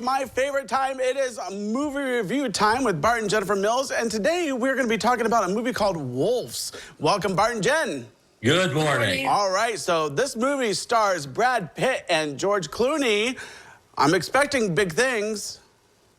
my favorite time. It is a movie review time with Bart and Jennifer Mills. And today we're going to be talking about a movie called Wolves. Welcome, Bart and Jen. Good morning. All right, so this movie stars Brad Pitt and George Clooney. I'm expecting big things.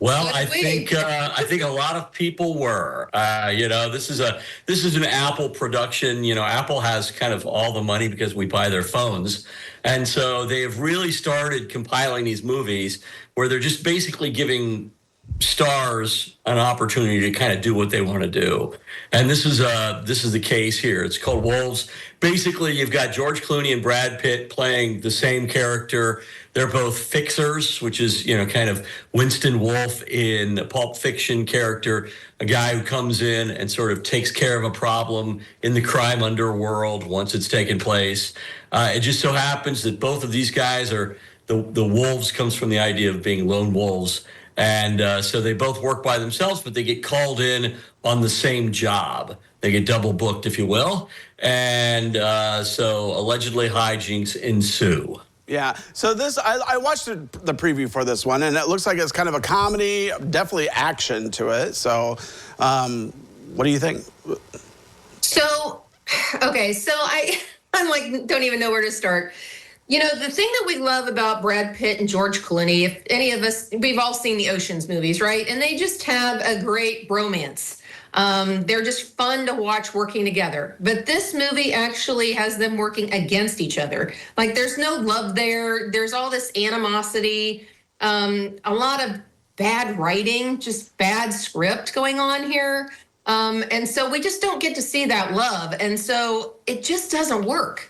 Well, I think a lot of people were. This is an Apple production. You know, Apple has kind of all the money because we buy their phones, and so they have really started compiling these movies where they're just basically giving stars an opportunity to kind of do what they want to do. And this is the case here. It's called Wolves. Basically, you've got George Clooney and Brad Pitt playing the same character. They're both fixers, which is, kind of Winston Wolfe in the Pulp Fiction character, a guy who comes in and sort of takes care of a problem in the crime underworld once it's taken place. It just so happens that both of these guys are, the wolves comes from the idea of being lone wolves. And so they both work by themselves, but they get called in on the same job. They get double booked, if you will. And so allegedly hijinks ensue. Yeah, so I watched the preview for this one, and it looks like it's kind of a comedy, definitely action to it. So what do you think? So, okay, so I'm like, don't even know where to start. You know, the thing that we love about Brad Pitt and George Clooney, if any of us, we've all seen the Ocean's movies, right? And they just have a great bromance. They're just fun to watch working together. But this movie actually has them working against each other. Like, there's no love there. There's all this animosity, a lot of bad writing, just bad script going on here. And so we just don't get to see that love. And so it just doesn't work.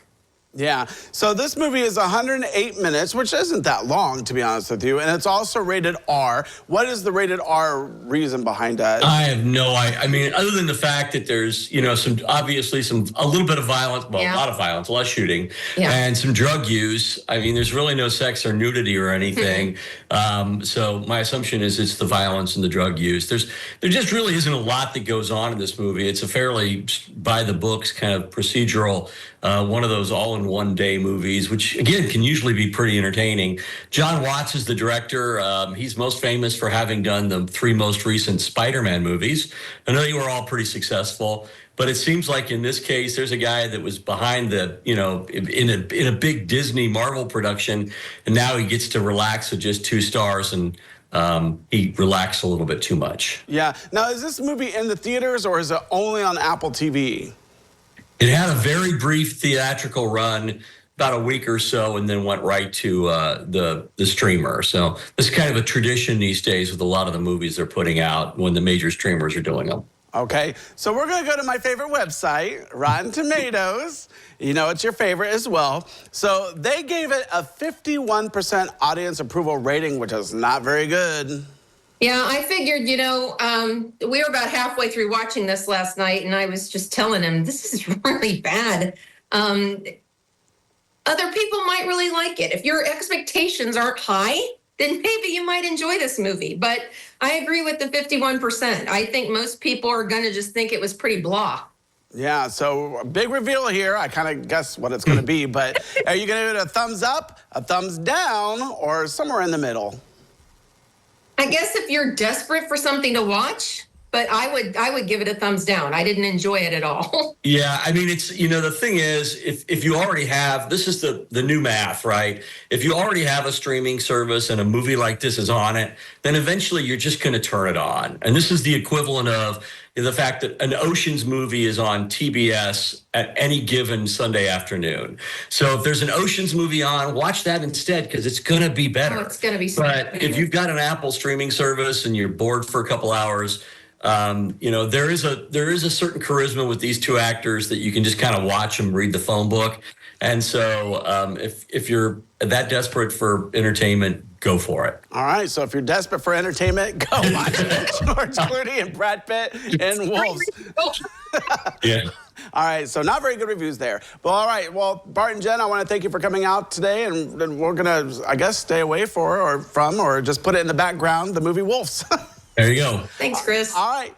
Yeah, so this movie is 108 minutes, which isn't that long, to be honest with you, and it's also rated R. What is the rated R reason behind that? I have no idea. I mean, other than the fact that there's, a little bit of violence, well, Yeah. a lot of violence, a lot of shooting, Yeah. and some drug use. I mean, there's really no sex or nudity or anything. So my assumption is it's the violence and the drug use. There just really isn't a lot that goes on in this movie. It's a fairly by the books kind of procedural, one of those all-in-one day movies, which again can usually be pretty entertaining. John Watts is the director. He's most famous for having done the 3 most recent Spider-Man movies. I know they were all pretty successful, but it seems like in this case, there's a guy that was behind in a big Disney Marvel production, and now he gets to relax with just 2 stars, and he relaxed a little bit too much. Yeah. Now, is this movie in the theaters or is it only on Apple TV? It had a very brief theatrical run, about a week or so, and then went right to the streamer. So this is kind of a tradition these days with a lot of the movies they're putting out when the major streamers are doing them. Okay, so we're going to go to my favorite website, Rotten Tomatoes. You know it's your favorite as well. So they gave it a 51% audience approval rating, which is not very good. Yeah, I figured, we were about halfway through watching this last night, and I was just telling him, this is really bad. Other people might really like it. If your expectations aren't high, then maybe you might enjoy this movie. But I agree with the 51%. I think most people are going to just think it was pretty blah. Yeah, so a big reveal here. I kind of guess what it's going to be, but are you going to give it a thumbs up, a thumbs down, or somewhere in the middle? I guess if you're desperate for something to watch, but I would give it a thumbs down. I didn't enjoy it at all. Yeah, I mean, it's, the thing is, if you already have, this is the new math, right? If you already have a streaming service and a movie like this is on it, then eventually you're just going to turn it on. And this is the equivalent of the fact that an Ocean's movie is on TBS at any given Sunday afternoon. So if there's an Ocean's movie on, watch that instead because it's going to be better. Oh, it's going to be But if you've got an Apple streaming service and you're bored for a couple hours, there is a certain charisma with these 2 actors that you can just kind of watch them read the phone book. And so if you're that desperate for entertainment, go for it. All right, so if you're desperate for entertainment, go watch George Clooney and Brad Pitt and Wolves. Yeah. All right, so not very good reviews there. But all right, well, Bart and Jen, I want to thank you for coming out today, and we're going to, I guess, stay away or just put it in the background, the movie Wolves. There you go. Thanks, Chris. All right.